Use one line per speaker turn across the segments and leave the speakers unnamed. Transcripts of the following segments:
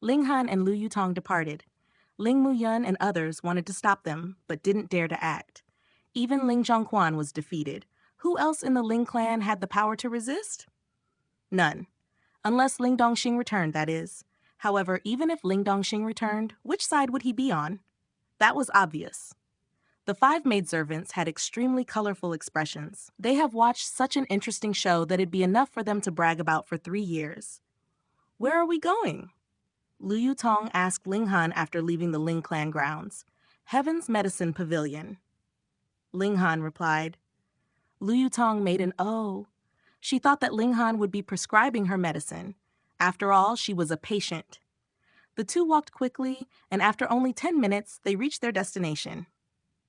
Ling Han and Lu Yutong departed. Ling Muyun and others wanted to stop them, but didn't dare to act. Even Ling Zhonghuan was defeated. Who else in the Ling clan had the power to resist? None. Unless Ling Dongxing returned, that is. However, even if Ling Dongxing returned, which side would he be on? That was obvious. The five maidservants had extremely colorful expressions. They have watched such an interesting show that it'd be enough for them to brag about for 3 years. Where are we going? Lu Yutong asked Ling Han after leaving the Ling clan grounds. Heaven's Medicine Pavilion. Ling Han replied. Lu Yutong made an O. She thought that Ling Han would be prescribing her medicine. After all, she was a patient. The two walked quickly, and after only 10 minutes, they reached their destination.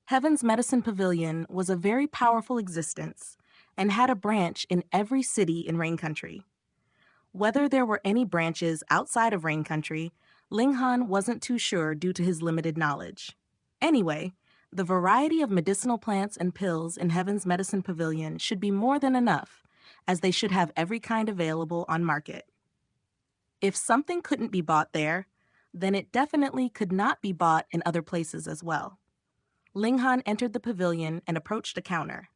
Heaven's Medicine Pavilion was a very powerful existence and had a branch in every city in Rain Country. Whether there were any branches outside of Rain Country, Ling Han wasn't too sure due to his limited knowledge. Anyway, the variety of medicinal plants and pills in Heaven's Medicine Pavilion should be more than enough, as they should have every kind available on market. If something couldn't be bought there, then it definitely could not be bought in other places as well. Ling Han entered the pavilion and approached a counter.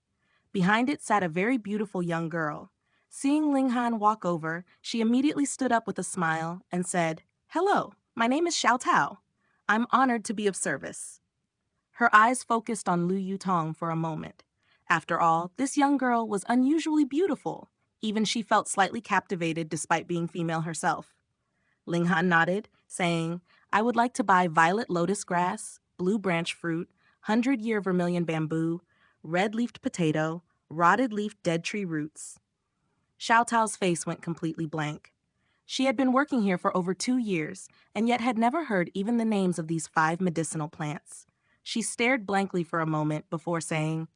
Behind it sat a very beautiful young girl. Seeing Ling Han walk over, she immediately stood up with a smile and said, "Hello, my name is Xiao Tao. I'm honored to be of service." Her eyes focused on Lu Yutong for a moment. After all, this young girl was unusually beautiful. Even she felt slightly captivated despite being female herself. Ling Han nodded, saying, "I would like to buy violet lotus grass, blue branch fruit, 100-year vermilion bamboo, red-leafed potato, rotted-leaf dead tree roots." Xiao Tao's face went completely blank. She had been working here for over 2 years, and yet had never heard even the names of these 5 medicinal plants. She stared blankly for a moment before saying,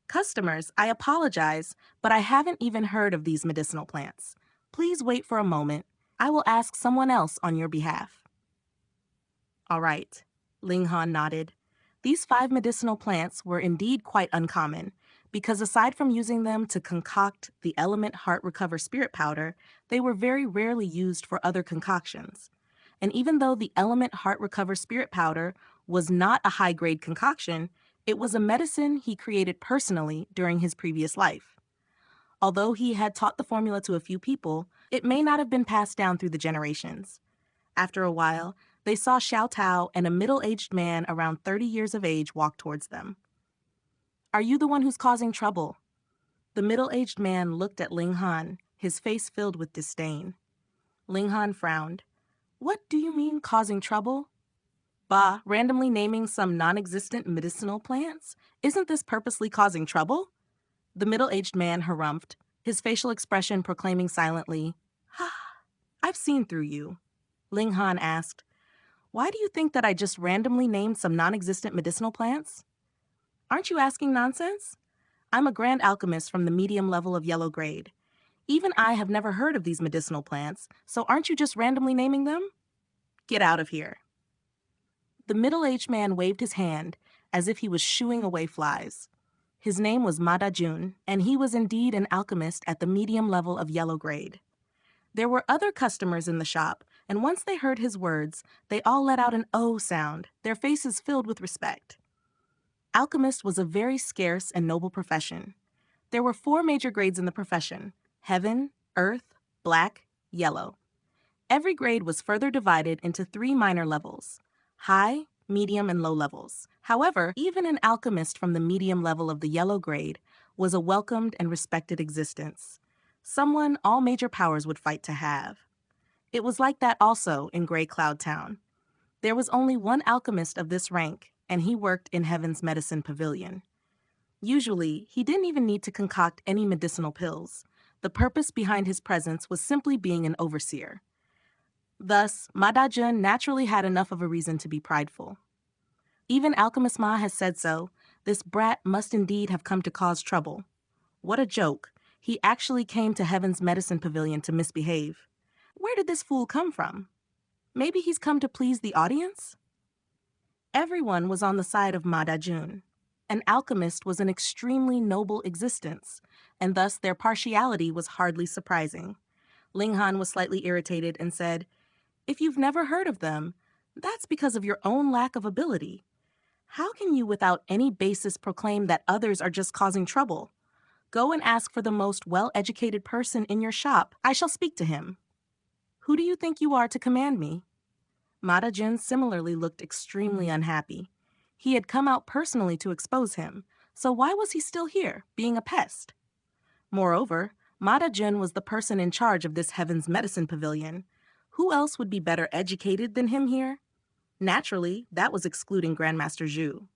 "Customers, I apologize, but I haven't even heard of these medicinal plants. Please wait for a moment. I will ask someone else on your behalf." "All right," Ling Han nodded. These 5 medicinal plants were indeed quite uncommon, because aside from using them to concoct the Element Heart Recover Spirit Powder, they were very rarely used for other concoctions. And even though the Element Heart Recover Spirit Powder was not a high-grade concoction, it was a medicine he created personally during his previous life. Although he had taught the formula to a few people, it may not have been passed down through the generations. After a while, they saw Xiao Tao and a middle-aged man around 30 years of age walk towards them. "Are you the one who's causing trouble?" The middle-aged man looked at Ling Han, his face filled with disdain. Ling Han frowned. "What do you mean, causing trouble?" "Bah, randomly naming some non-existent medicinal plants? Isn't this purposely causing trouble?" The middle-aged man harumphed, his facial expression proclaiming silently, "I've seen through you." Ling Han asked, "Why do you think that I just randomly named some non-existent medicinal plants?" "Aren't you asking nonsense? I'm a grand alchemist from the medium level of yellow grade. Even I have never heard of these medicinal plants, so aren't you just randomly naming them? Get out of here." The middle-aged man waved his hand as if he was shooing away flies. His name was Ma Jun, and he was indeed an alchemist at the medium level of yellow grade. There were other customers in the shop, and once they heard his words, they all let out an "oh" sound, their faces filled with respect. Alchemist was a very scarce and noble profession. There were 4 major grades in the profession: heaven, earth, black, yellow. Every grade was further divided into 3 minor levels: high, medium, and low levels. However, even an alchemist from the medium level of the yellow grade was a welcomed and respected existence. Someone all major powers would fight to have. It was like that also in Gray Cloud Town. There was only one alchemist of this rank, and he worked in Heaven's Medicine Pavilion. Usually, he didn't even need to concoct any medicinal pills. The purpose behind his presence was simply being an overseer. Thus, Ma Dajun naturally had enough of a reason to be prideful. Even Alchemist Ma has said so. This brat must indeed have come to cause trouble. What a joke. He actually came to Heaven's Medicine Pavilion to misbehave. Where did this fool come from? Maybe he's come to please the audience? Everyone was on the side of Ma Dajun. An alchemist was an extremely noble existence, and thus their partiality was hardly surprising. Ling Han was slightly irritated and said, If you've never heard of them, that's because of your own lack of ability. How can you without any basis proclaim that others are just causing trouble? Go and ask for the most well-educated person in your shop. I shall speak to him. Who do you think you are to command me? Mata-jun similarly looked extremely unhappy. He had come out personally to expose him, so why was he still here, being a pest? Moreover, Mata-jun was the person in charge of this Heaven's Medicine Pavilion. Who else would be better educated than him here? Naturally, that was excluding Grandmaster Zhu.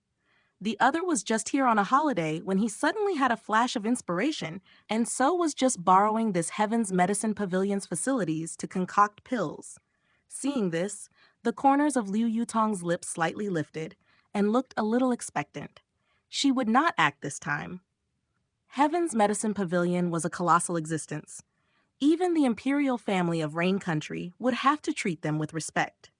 The other was just here on a holiday when he suddenly had a flash of inspiration, and so was just borrowing this Heaven's Medicine Pavilion's facilities to concoct pills. Seeing this, the corners of Liu Yutong's lips slightly lifted and looked a little expectant. She would not act this time. Heaven's Medicine Pavilion was a colossal existence. Even the imperial family of Rain Country would have to treat them with respect.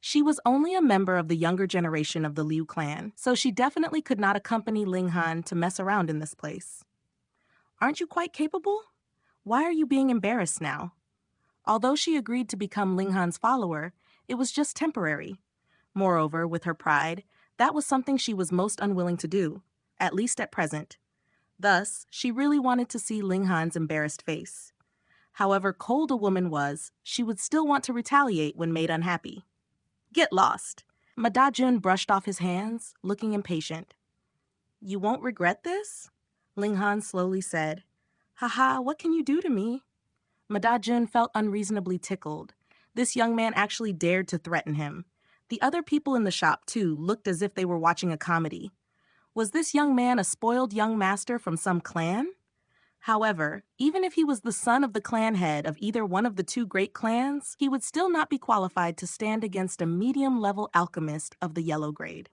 She was only a member of the younger generation of the Liu clan, so she definitely could not accompany Ling Han to mess around in this place. Aren't you quite capable? Why are you being embarrassed now? Although she agreed to become Ling Han's follower, it was just temporary. Moreover, with her pride, that was something she was most unwilling to do, at least at present. Thus, she really wanted to see Ling Han's embarrassed face. However cold a woman was, she would still want to retaliate when made unhappy. Get lost. Mata-jun brushed off his hands, looking impatient. You won't regret this? Ling Han slowly said. Haha, what can you do to me? Mata-jun felt unreasonably tickled. This young man actually dared to threaten him. The other people in the shop, too, looked as if they were watching a comedy. Was this young man a spoiled young master from some clan? However, even if he was the son of the clan head of either one of the two great clans, he would still not be qualified to stand against a medium-level alchemist of the yellow grade.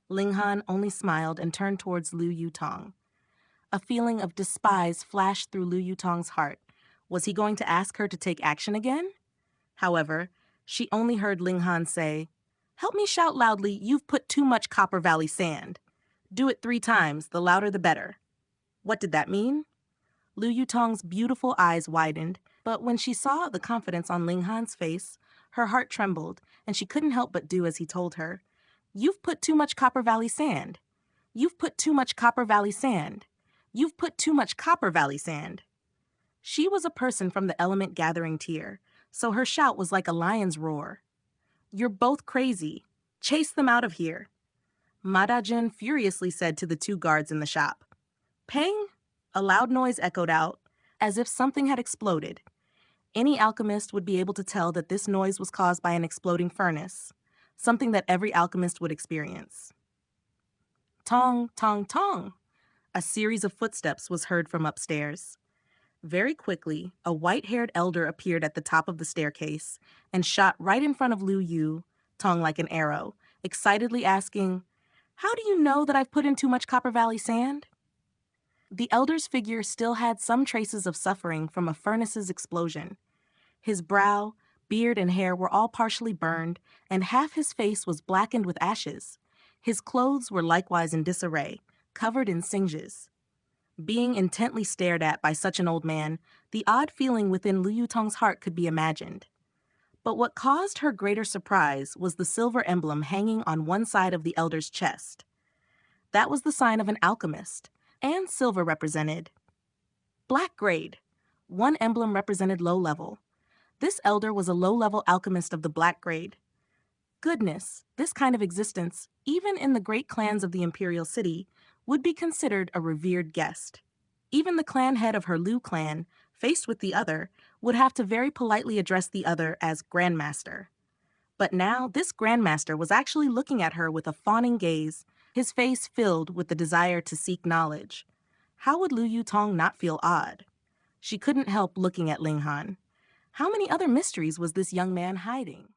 Ling Han only smiled and turned towards Liu Yutong. A feeling of despise flashed through Liu Yutong's heart. Was he going to ask her to take action again? However, she only heard Ling Han say, "Help me shout loudly, you've put too much Copper Valley sand. Do it 3 times, the louder the better." What did that mean? Liu Yutong's beautiful eyes widened, but when she saw the confidence on Ling Han's face, her heart trembled, and she couldn't help but do as he told her. You've put too much Copper Valley sand. You've put too much Copper Valley sand. You've put too much Copper Valley sand. She was a person from the element gathering tier, so her shout was like a lion's roar. You're both crazy. Chase them out of here. Mata-jun furiously said to the 2 guards in the shop. Pang! A loud noise echoed out, as if something had exploded. Any alchemist would be able to tell that this noise was caused by an exploding furnace, something that every alchemist would experience. Tong, tong, tong! A series of footsteps was heard from upstairs. Very quickly, a white-haired elder appeared at the top of the staircase and shot right in front of Liu Yu, tongue like an arrow, excitedly asking, How do you know that I've put in too much Copper Valley sand? The elder's figure still had some traces of suffering from a furnace's explosion. His brow, beard, and hair were all partially burned, and half his face was blackened with ashes. His clothes were likewise in disarray, covered in singes. Being intently stared at by such an old man, the odd feeling within Liu Yutong's heart could be imagined. But what caused her greater surprise was the silver emblem hanging on one side of the elder's chest. That was the sign of an alchemist, and silver represented black grade. One emblem represented low level. This elder was a low-level alchemist of the black grade. Goodness, this kind of existence, even in the great clans of the imperial city, would be considered a revered guest. Even the clan head of her Liu clan, faced with the other, would have to very politely address the other as Grandmaster. But now this Grandmaster was actually looking at her with a fawning gaze, his face filled with the desire to seek knowledge. How would Liu Yutong not feel odd? She couldn't help looking at Ling Han. How many other mysteries was this young man hiding?